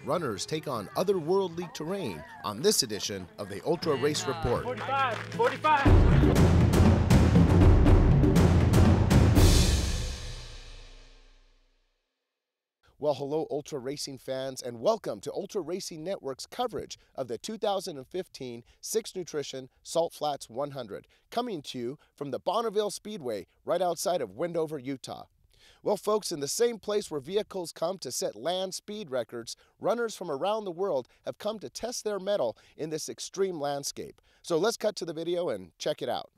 runners take on otherworldly terrain on this edition of the Ultra Race Report. 45. Well, hello, Ultra Racing fans, and welcome to Ultra Racing Network's coverage of the 2015 Six Nutrition Salt Flats 100, coming to you from the Bonneville Speedway right outside of Wendover, Utah. Well, folks, in the same place where vehicles come to set land speed records, runners from around the world have come to test their mettle in this extreme landscape. So let's cut to the video and check it out.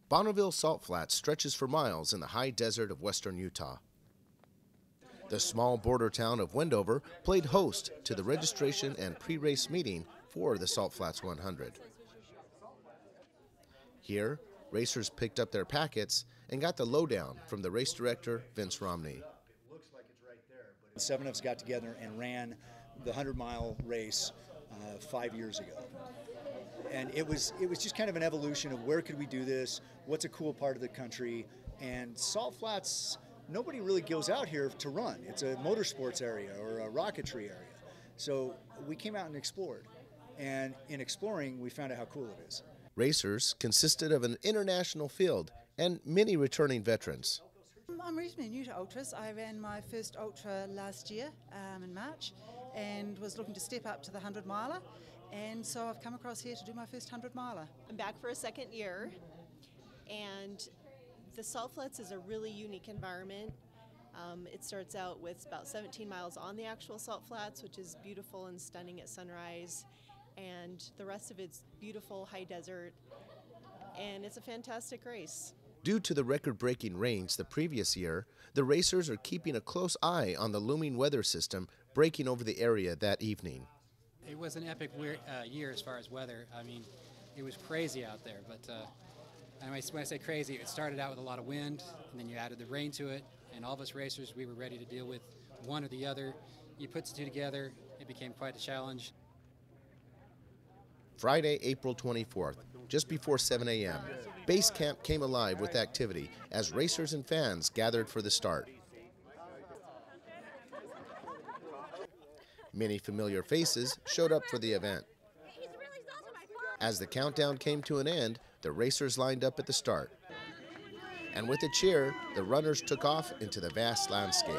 Bonneville Salt Flats stretches for miles in the high desert of western Utah. The small border town of Wendover played host to the registration and pre-race meeting for the Salt Flats 100. Here, racers picked up their packets and got the lowdown from the race director, Vince Romney. The 7 of us got together and ran the 100-mile race 5 years ago. And it was just kind of an evolution of where could we do this, what's a cool part of the country, and Salt Flats, nobody really goes out here to run. It's a motorsports area or a rocketry area. So we came out and explored. And in exploring, we found out how cool it is. Racers consisted of an international field and many returning veterans. I'm reasonably new to ultras. I ran my first ultra last year in March and was looking to step up to the 100-miler. And so I've come across here to do my first 100-miler. I'm back for a second year, and the Salt Flats is a really unique environment. It starts out with about 17 miles on the actual Salt Flats, which is beautiful and stunning at sunrise, and the rest of it's beautiful high desert, and it's a fantastic race. Due to the record-breaking rains the previous year, the racers are keeping a close eye on the looming weather system breaking over the area that evening. It was an epic year as far as weather. I mean, it was crazy out there, but and when I say crazy, it started out with a lot of wind, and then you added the rain to it, and all of us racers, we were ready to deal with one or the other. You put the two together, it became quite a challenge. Friday, April 24th, just before 7 a.m., base camp came alive with activity as racers and fans gathered for the start. Many familiar faces showed up for the event. As the countdown came to an end, the racers lined up at the start. And with a cheer, the runners took off into the vast landscape.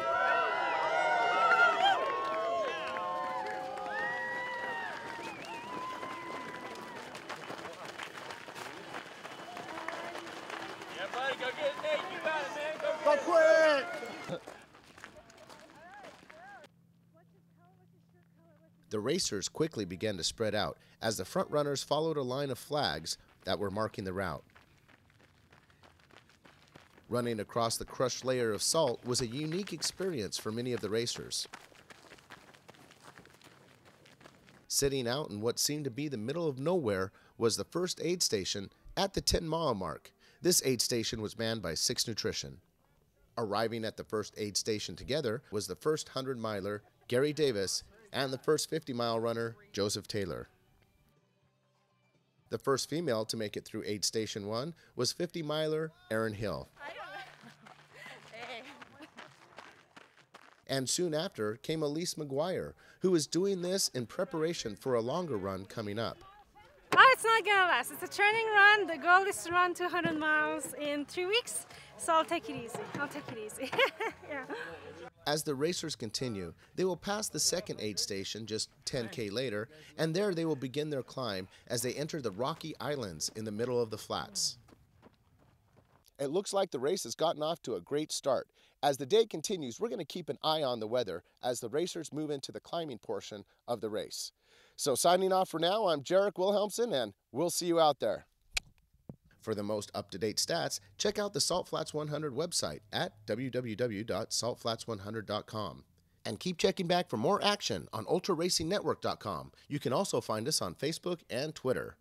Yeah, buddy, go get it, Nate. You got it, man. Go quick! The racers quickly began to spread out as the front runners followed a line of flags that were marking the route. Running across the crushed layer of salt was a unique experience for many of the racers. Sitting out in what seemed to be the middle of nowhere was the first aid station at the 10-mile mark. This aid station was manned by Six Nutrition. Arriving at the first aid station together was the first 100-miler, Gary Davis, and the first 50-mile runner, Joseph Taylor. The first female to make it through aid station 1 was 50-miler Erin Hill. And soon after came Elise McGuire, who is doing this in preparation for a longer run coming up. Oh, it's not gonna last. It's a training run. The goal is to run 200 miles in 3 weeks, so I'll take it easy. Yeah. As the racers continue, they will pass the second aid station just 10K later, and there they will begin their climb as they enter the rocky islands in the middle of the flats. It looks like the race has gotten off to a great start. As the day continues, we're going to keep an eye on the weather as the racers move into the climbing portion of the race. So signing off for now, I'm Jeric Wilhelmsen, and we'll see you out there. For the most up-to-date stats, check out the Salt Flats 100 website at www.saltflats100.com. And keep checking back for more action on ultraracingnetwork.com. You can also find us on Facebook and Twitter.